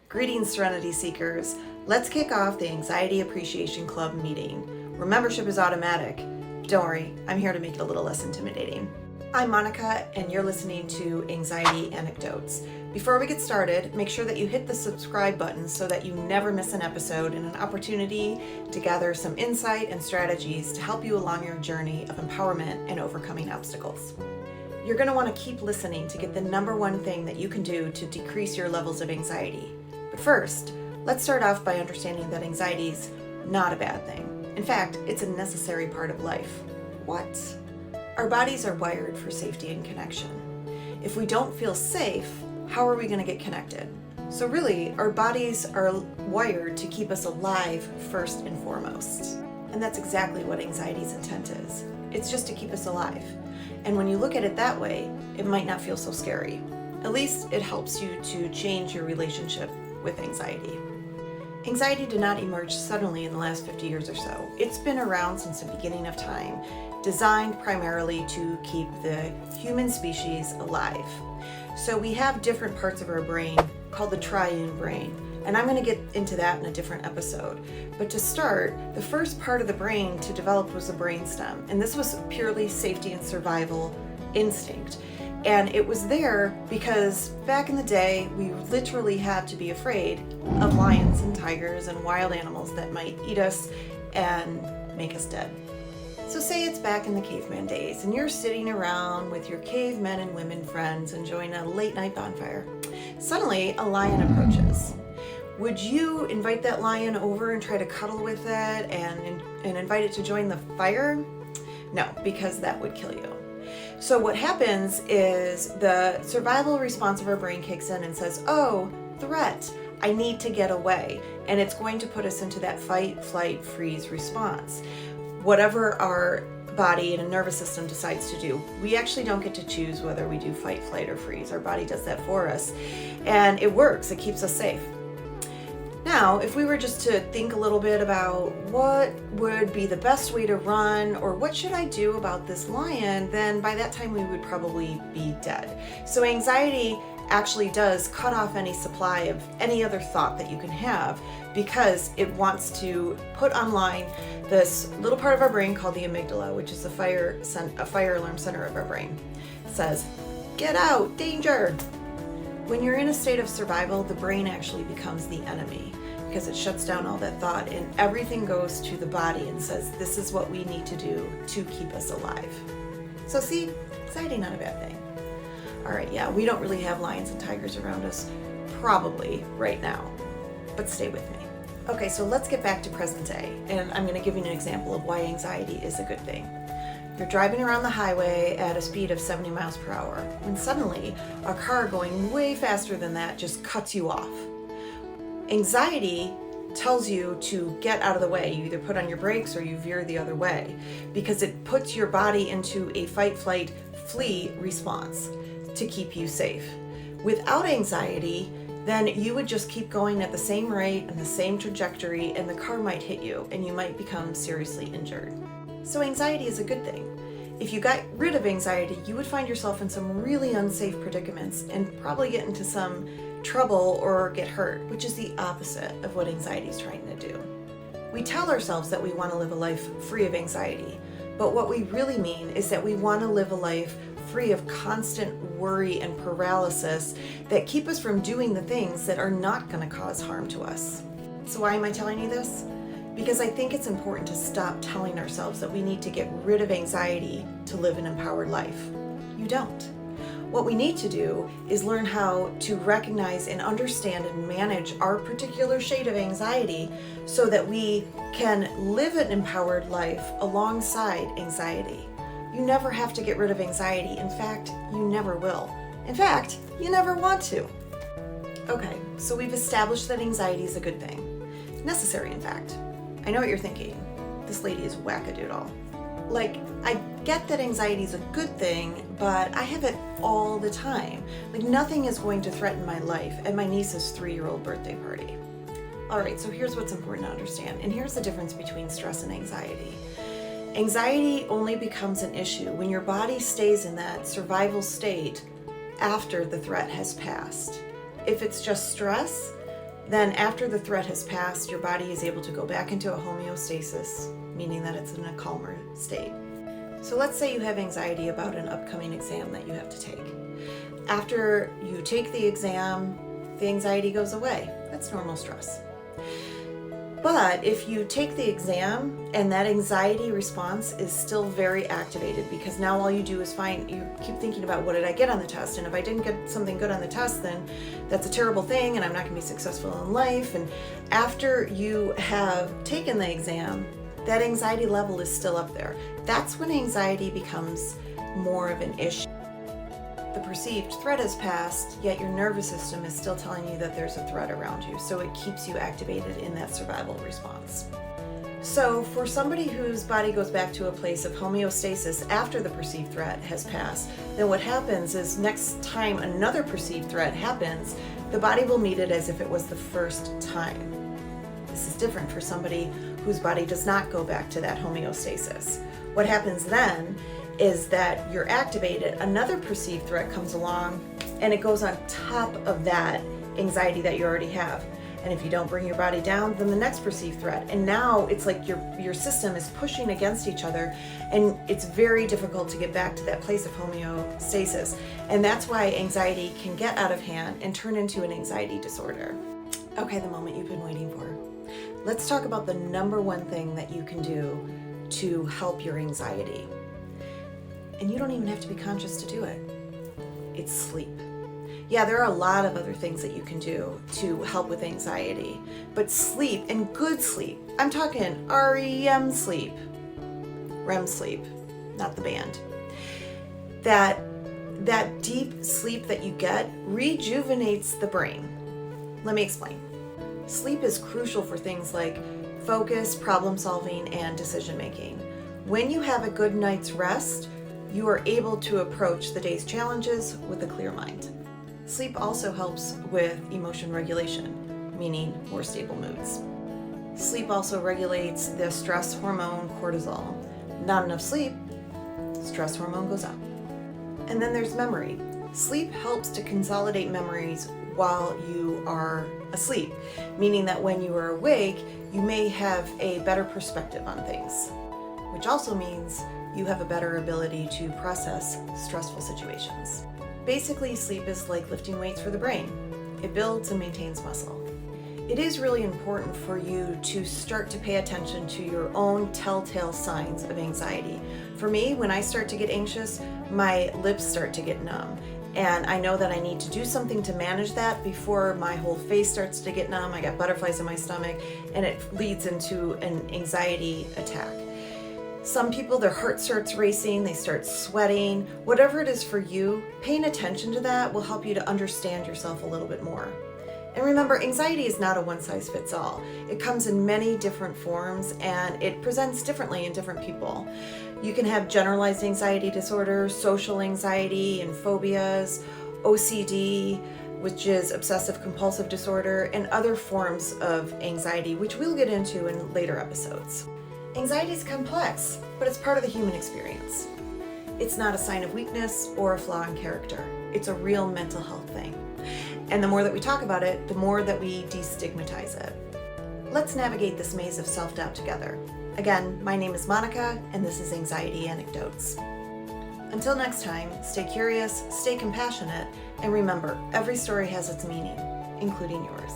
Greetings, Serenity Seekers. Let's kick off the Anxiety Appreciation Club meeting, where membership is automatic. Don't worry, I'm here to make it a little less intimidating. I'm Monica, and you're listening to Anxiety Anecdotes. Before we get started, make sure that you hit the subscribe button so that you never miss an episode and an opportunity to gather some insight and strategies to help you along your journey of empowerment and overcoming obstacles. You're going to want to keep listening to get the number one thing that you can do to decrease your levels of anxiety. But first, let's start off by understanding that anxiety is not a bad thing. In fact, it's a necessary part of life. What? Our bodies are wired for safety and connection. If we don't feel safe, how are we going to get connected? So really, our bodies are wired to keep us alive first and foremost. And that's exactly what anxiety's intent is. It's just to keep us alive. And when you look at it that way, it might not feel so scary. At least it helps you to change your relationship with anxiety. Anxiety did not emerge suddenly in the last 50 years or so. It's been around since the beginning of time, designed primarily to keep the human species alive. So we have different parts of our brain called the triune brain, and I'm going to get into that in a different episode. But to start, the first part of the brain to develop was the brainstem, and this was purely safety and survival instinct. And it was there because back in the day, we literally had to be afraid of lions and tigers and wild animals that might eat us and make us dead. So say it's back in the caveman days and you're sitting around with your cavemen and women friends enjoying a late night bonfire. Suddenly, a lion approaches. Would you invite that lion over and try to cuddle with it and invite it to join the fire? No, because that would kill you. So what happens is the survival response of our brain kicks in and says, oh, threat, I need to get away. And it's going to put us into that fight, flight, freeze response. Whatever our body and nervous system decides to do, we actually don't get to choose whether we do fight, flight, or freeze. Our body does that for us. And it works, it keeps us safe. Now, if we were just to think a little bit about what would be the best way to run or what should I do about this lion, then by that time we would probably be dead. So anxiety actually does cut off any supply of any other thought that you can have because it wants to put online this little part of our brain called the amygdala, which is a fire alarm center of our brain. It says, get out, danger. When you're in a state of survival, the brain actually becomes the enemy because it shuts down all that thought and everything goes to the body and says, this is what we need to do to keep us alive. So see, anxiety not a bad thing. All right, yeah, we don't really have lions and tigers around us probably right now, but stay with me. Okay, so let's get back to present day, and I'm going to give you an example of why anxiety is a good thing. You're driving around the highway at a speed of 70 miles per hour, when suddenly a car going way faster than that just cuts you off. Anxiety tells you to get out of the way. You either put on your brakes or you veer the other way because it puts your body into a fight, flight, flee response to keep you safe. Without anxiety, then you would just keep going at the same rate and the same trajectory, and the car might hit you and you might become seriously injured. So anxiety is a good thing. If you got rid of anxiety, you would find yourself in some really unsafe predicaments and probably get into some trouble or get hurt, which is the opposite of what anxiety is trying to do. We tell ourselves that we want to live a life free of anxiety, but what we really mean is that we want to live a life free of constant worry and paralysis that keep us from doing the things that are not going to cause harm to us. So why am I telling you this? Because I think it's important to stop telling ourselves that we need to get rid of anxiety to live an empowered life. You don't. What we need to do is learn how to recognize and understand and manage our particular shade of anxiety so that we can live an empowered life alongside anxiety. You never have to get rid of anxiety. In fact, you never will. In fact, you never want to. Okay, so we've established that anxiety is a good thing. Necessary, in fact. I know what you're thinking. This lady is wackadoodle. Like, I get that anxiety is a good thing, but I have it all the time. Like, nothing is going to threaten my life at my niece's 3-year-old birthday party. All right, so here's what's important to understand, and here's the difference between stress and anxiety. Anxiety only becomes an issue when your body stays in that survival state after the threat has passed. If it's just stress, Then after the threat has passed, your body is able to go back into a homeostasis, meaning that it's in a calmer state. So let's say you have anxiety about an upcoming exam that you have to take. After you take the exam, the anxiety goes away. That's normal stress. But if you take the exam and that anxiety response is still very activated, because now all you do is you keep thinking about, what did I get on the test? And if I didn't get something good on the test, then that's a terrible thing and I'm not going to be successful in life. And after you have taken the exam, that anxiety level is still up there. That's when anxiety becomes more of an issue. The perceived threat has passed, yet your nervous system is still telling you that there's a threat around you, so it keeps you activated in that survival response. So for somebody whose body goes back to a place of homeostasis after the perceived threat has passed, then what happens is next time another perceived threat happens, the body will meet it as if it was the first time. This is different for somebody whose body does not go back to that homeostasis. What happens then is that you're activated, another perceived threat comes along, and it goes on top of that anxiety that you already have. And if you don't bring your body down, then the next perceived threat. And now it's like your system is pushing against each other, and it's very difficult to get back to that place of homeostasis. And that's why anxiety can get out of hand and turn into an anxiety disorder. Okay, the moment you've been waiting for. Let's talk about the number one thing that you can do to help your anxiety. And you don't even have to be conscious to do it. It's sleep. Yeah, there are a lot of other things that you can do to help with anxiety, but sleep, and good sleep, I'm talking REM sleep, REM sleep, not the band. That deep sleep that you get rejuvenates the brain. Let me explain. Sleep is crucial for things like focus, problem solving, and decision making. When you have a good night's rest, you are able to approach the day's challenges with a clear mind. Sleep also helps with emotion regulation, meaning more stable moods. Sleep also regulates the stress hormone cortisol. Not enough sleep, stress hormone goes up. And then there's memory. Sleep helps to consolidate memories while you are asleep, meaning that when you are awake, you may have a better perspective on things, which also means you have a better ability to process stressful situations. Basically, sleep is like lifting weights for the brain. It builds and maintains muscle. It is really important for you to start to pay attention to your own telltale signs of anxiety. For me, when I start to get anxious, my lips start to get numb. And I know that I need to do something to manage that before my whole face starts to get numb. I got butterflies in my stomach, and it leads into an anxiety attack. Some people, their heart starts racing, they start sweating. Whatever it is for you, paying attention to that will help you to understand yourself a little bit more. And remember, anxiety is not a one-size-fits-all. It comes in many different forms, and it presents differently in different people. You can have generalized anxiety disorder, social anxiety and phobias, OCD, which is obsessive compulsive disorder, and other forms of anxiety, which we'll get into in later episodes. Anxiety is complex, but it's part of the human experience. It's not a sign of weakness or a flaw in character. It's a real mental health thing. And the more that we talk about it, the more that we destigmatize it. Let's navigate this maze of self-doubt together. Again, my name is Monica, and this is Anxiety Anecdotes. Until next time, stay curious, stay compassionate, and remember, every story has its meaning, including yours.